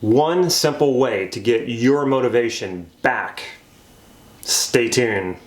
One simple way to get your motivation back. Stay tuned.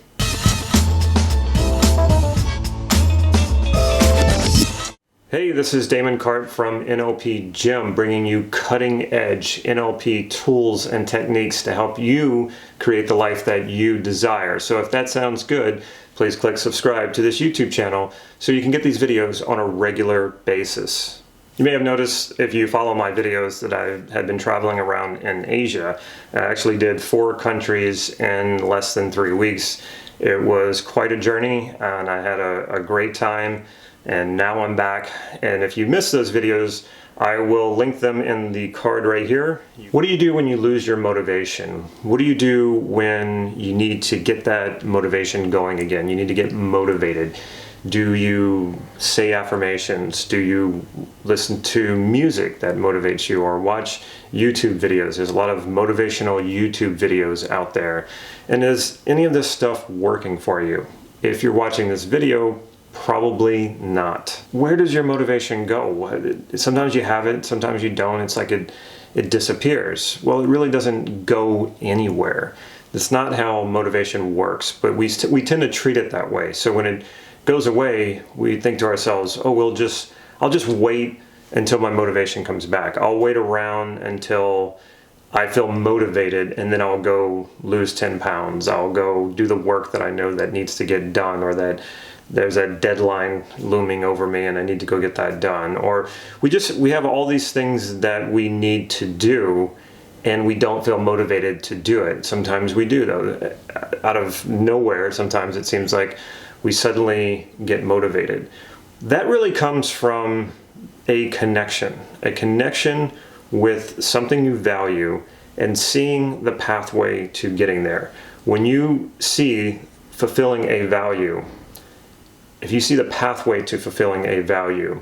Hey, this is Damon Cart from NLP Gym, bringing you cutting-edge NLP tools and techniques to help you create the life that you desire. So if that sounds good, please click subscribe to this YouTube channel so you can get these videos on a regular basis. You may have noticed, if you follow my videos, that I had been traveling around in Asia. I actually did 4 countries in less than 3 weeks. It was quite a journey, and I had a great time. And now I'm back, and if you missed those videos, I will link them in the card right here. What do you do when you lose your motivation? What do you do when you need to get that motivation going again? You need to get motivated. Do you say affirmations? Do you listen to music that motivates you, or watch YouTube videos? There's a lot of motivational YouTube videos out there. And is any of this stuff working for you? If you're watching this video, probably not. Where does your motivation go? Sometimes you have it, sometimes you don't. It's like it disappears. Well, it really doesn't go anywhere. That's not how motivation works, but we tend to treat it that way. So when it goes away, we think to ourselves, oh, I'll just wait until my motivation comes back. I'll wait around until I feel motivated, and then I'll go lose 10 pounds. I'll go do the work that I know that needs to get done, or that there's a deadline looming over me and I need to go get that done. Or we have all these things that we need to do, and we don't feel motivated to do it. Sometimes we do, though. Out of nowhere, sometimes it seems like we suddenly get motivated. That really comes from a connection with something you value and seeing the pathway to getting there. When you see fulfilling a value, if you see the pathway to fulfilling a value,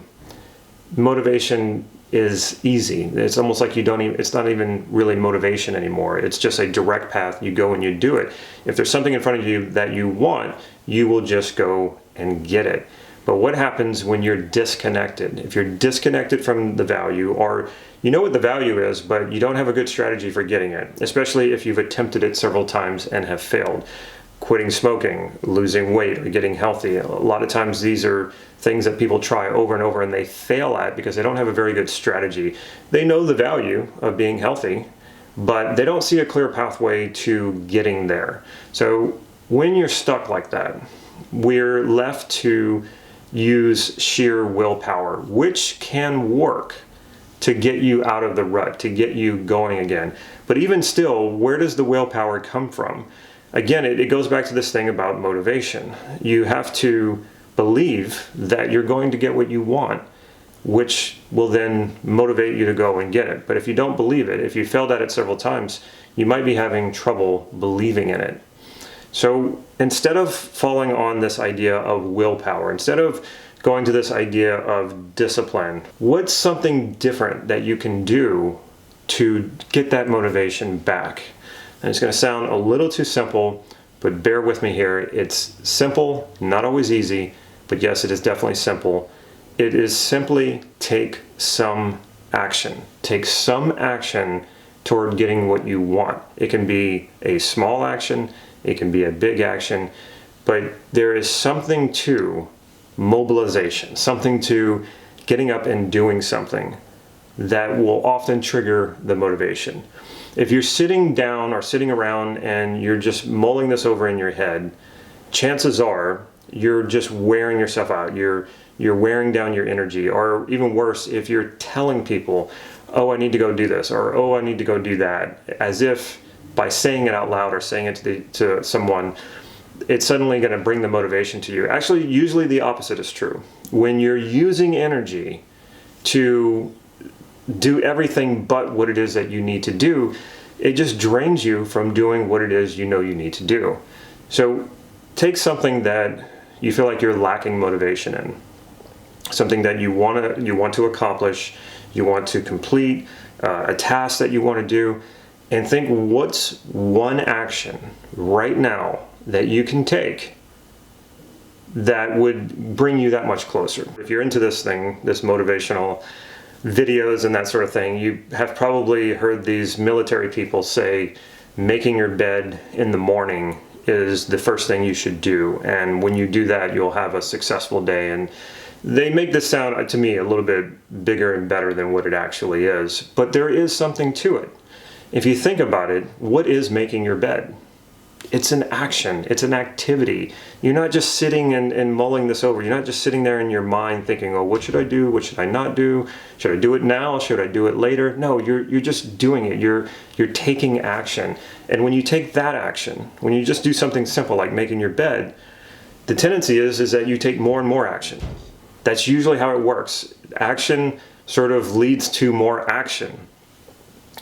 motivation is easy. It's almost like it's not even really motivation anymore. It's just a direct path. You go and you do it. If there's something in front of you that you want, you will just go and get it. But what happens when you're disconnected? If you're disconnected from the value, or you know what the value is, but you don't have a good strategy for getting it, especially if you've attempted it several times and have failed. Quitting smoking, losing weight, or getting healthy. A lot of times these are things that people try over and over and they fail at because they don't have a very good strategy. They know the value of being healthy, but they don't see a clear pathway to getting there. So when you're stuck like that, we're left to use sheer willpower, which can work to get you out of the rut, to get you going again. But even still, where does the willpower come from? Again, it goes back to this thing about motivation. You have to believe that you're going to get what you want, which will then motivate you to go and get it. But if you don't believe it, if you failed at it several times, you might be having trouble believing in it. So instead of falling on this idea of willpower, instead of going to this idea of discipline, what's something different that you can do to get that motivation back? And it's going to sound a little too simple, but bear with me here. It's simple, not always easy, but yes, it is definitely simple. It is simply take some action. Take some action toward getting what you want. It can be a small action, it can be a big action, but there is something to mobilization, something to getting up and doing something that will often trigger the motivation. If you're sitting down or sitting around and you're just mulling this over in your head, chances are you're just wearing yourself out. You're wearing down your energy. Or even worse, if you're telling people, oh, I need to go do this, or oh, I need to go do that, as if by saying it out loud or saying it to someone, it's suddenly going to bring the motivation to you. Actually, usually the opposite is true. When you're using energy to do everything but what it is that you need to do, it just drains you from doing what it is you know you need to do. So take something that you feel like you're lacking motivation in, something that you want to accomplish, you want to complete, a task that you want to do, and think, what's one action right now that you can take that would bring you that much closer? If you're into this thing, this motivational videos and that sort of thing, you have probably heard these military people say making your bed in the morning is the first thing you should do, and when you do that you'll have a successful day. And they make this sound to me a little bit bigger and better than what it actually is, but there is something to it. If you think about it, what is making your bed? It's an action, it's an activity. You're not just sitting and mulling this over. You're not just sitting there in your mind thinking, oh, what should I do? What should I not do? Should I do it now? Should I do it later? No, you're just doing it. You're taking action. And when you take that action, when you just do something simple like making your bed, the tendency is that you take more and more action. That's usually how it works. Action sort of leads to more action.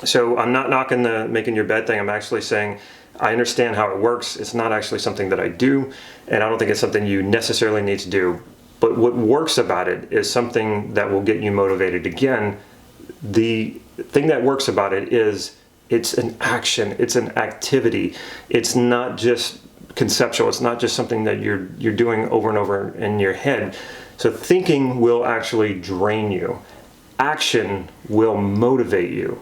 So I'm not knocking the making your bed thing. I'm actually saying I understand how it works. It's not actually something that I do, and I don't think it's something you necessarily need to do. But what works about it is something that will get you motivated. Again, the thing that works about it is it's an action, it's an activity. It's not just conceptual. It's not just something that you're doing over and over in your head. So thinking will actually drain you. Action will motivate you.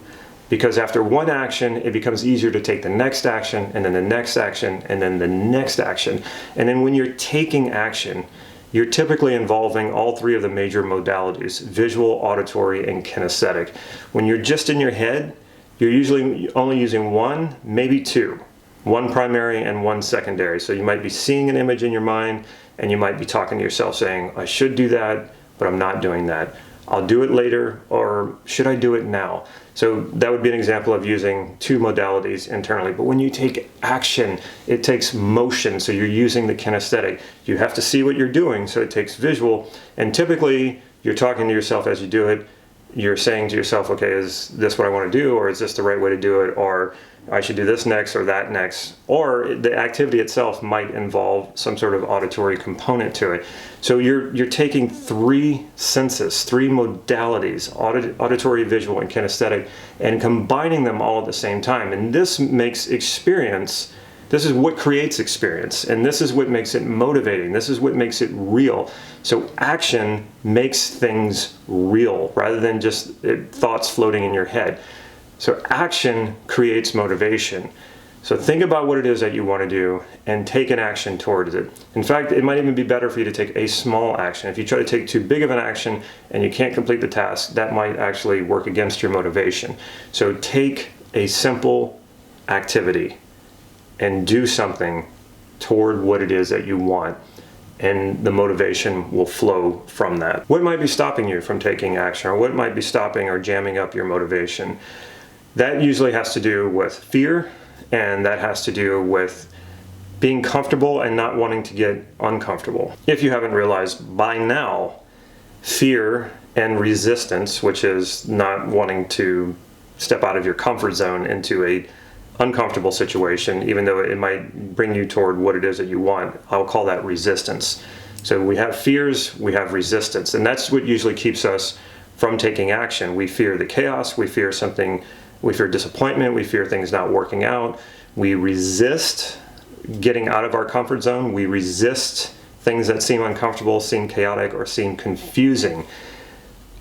Because after one action, it becomes easier to take the next action, and then the next action, and then the next action. And then when you're taking action, you're typically involving all three of the major modalities: visual, auditory, and kinesthetic. When you're just in your head, you're usually only using one, maybe two. One primary and one secondary. So you might be seeing an image in your mind, and you might be talking to yourself saying, I should do that, but I'm not doing that. I'll do it later, or should I do it now? So that would be an example of using two modalities internally. But when you take action, it takes motion, so you're using the kinesthetic. You have to see what you're doing, so it takes visual. And typically, you're talking to yourself as you do it. You're saying to yourself, okay, is this what I want to do, or is this the right way to do it, or I should do this next or that next, or the activity itself might involve some sort of auditory component to it. So you're taking three senses, three modalities, auditory, visual, and kinesthetic, and combining them all at the same time. And this makes experience, this is what creates experience, and this is what makes it motivating. This is what makes it real. So action makes things real rather than just thoughts floating in your head. So action creates motivation. So think about what it is that you want to do and take an action towards it. In fact, it might even be better for you to take a small action. If you try to take too big of an action and you can't complete the task, that might actually work against your motivation. So take a simple activity and do something toward what it is that you want, and the motivation will flow from that. What might be stopping you from taking action, or what might be stopping or jamming up your motivation? That usually has to do with fear, and that has to do with being comfortable and not wanting to get uncomfortable. If you haven't realized by now, fear and resistance, which is not wanting to step out of your comfort zone into a uncomfortable situation, even though it might bring you toward what it is that you want, I'll call that resistance. So we have fears, we have resistance, and that's what usually keeps us from taking action. We fear the chaos, we fear something, we fear disappointment, we fear things not working out. We resist getting out of our comfort zone. We resist things that seem uncomfortable, seem chaotic, or seem confusing.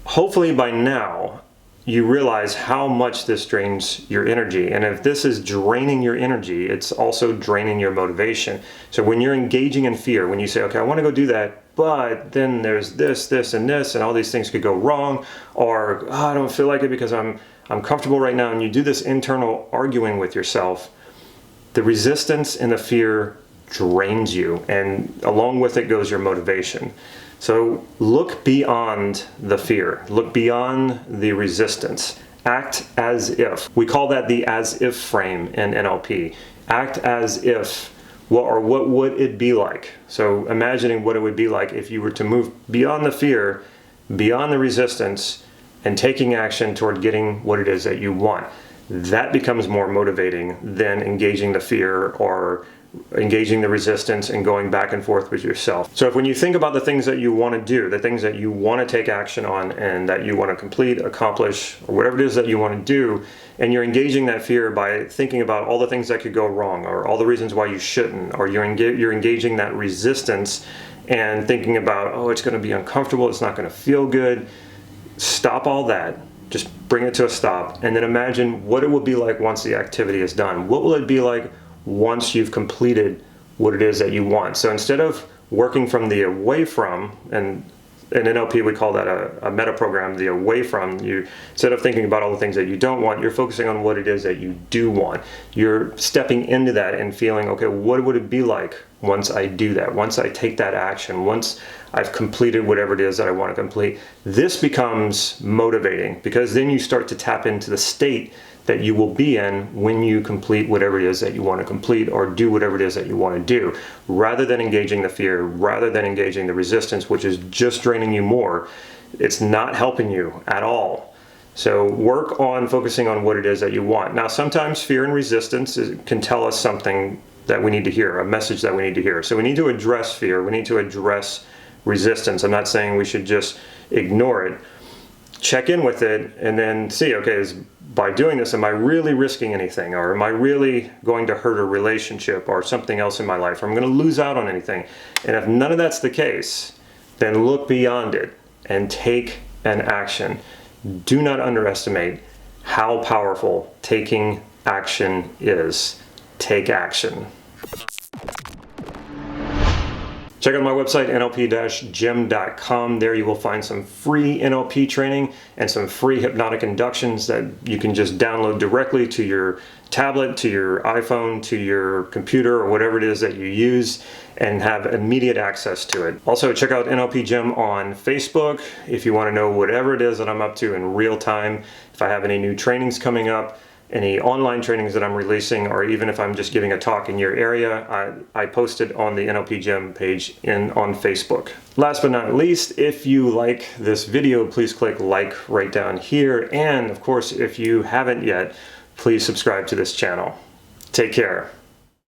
Hopefully by now, you realize how much this drains your energy. And if this is draining your energy, it's also draining your motivation. So when you're engaging in fear, when you say, okay, I want to go do that, but then there's this, this, and this, and all these things could go wrong, or oh, I don't feel like it because I'm comfortable right now, and you do this internal arguing with yourself, the resistance and the fear drains you, and along with it goes your motivation. So look beyond the fear, look beyond the resistance, act as if. We call that the as if frame in NLP. Act as if, what would it be like? So imagining what it would be like if you were to move beyond the fear, beyond the resistance, and taking action toward getting what it is that you want. That becomes more motivating than engaging the fear or engaging the resistance and going back and forth with yourself. So if when you think about the things that you want to do, the things that you want to take action on and that you want to complete, accomplish, or whatever it is that you want to do, and you're engaging that fear by thinking about all the things that could go wrong or all the reasons why you shouldn't, or you're engaging that resistance and thinking about, oh, it's going to be uncomfortable, it's not going to feel good. stop all that, just bring it to a stop, and then imagine what it will be like once the activity is done. What will it be like once you've completed what it is that you want? So instead of working from the away from, and in NLP we call that a meta program, the away from, you instead of thinking about all the things that you don't want, you're focusing on what it is that you do want. You're stepping into that and feeling, okay, what would it be like once I do that, once I take that action, once I've completed whatever it is that I want to complete. This becomes motivating, because then you start to tap into the state that you will be in when you complete whatever it is that you want to complete, or do whatever it is that you want to do. Rather than engaging the fear, rather than engaging the resistance, which is just draining you more, it's not helping you at all. So work on focusing on what it is that you want. Now, sometimes fear and resistance can tell us something that we need to hear, a message that we need to hear. So we need to address fear, we need to address resistance. I'm not saying we should just ignore it. Check in with it and then see, okay, by doing this, am I really risking anything? Or am I really going to hurt a relationship or something else in my life? Or am I going to lose out on anything? And if none of that's the case, then look beyond it and take an action. Do not underestimate how powerful taking action is. Take action. Check out my website, nlp-gym.com. There you will find some free NLP training and some free hypnotic inductions that you can just download directly to your tablet, to your iPhone, to your computer, or whatever it is that you use, and have immediate access to it. Also, check out NLP Gym on Facebook if you want to know whatever it is that I'm up to in real time. If I have any new trainings coming up, any online trainings that I'm releasing, or even if I'm just giving a talk in your area, I post it on the NLP Gym page on Facebook. Last but not least, if you like this video, please click like right down here. And of course, if you haven't yet, please subscribe to this channel. Take care.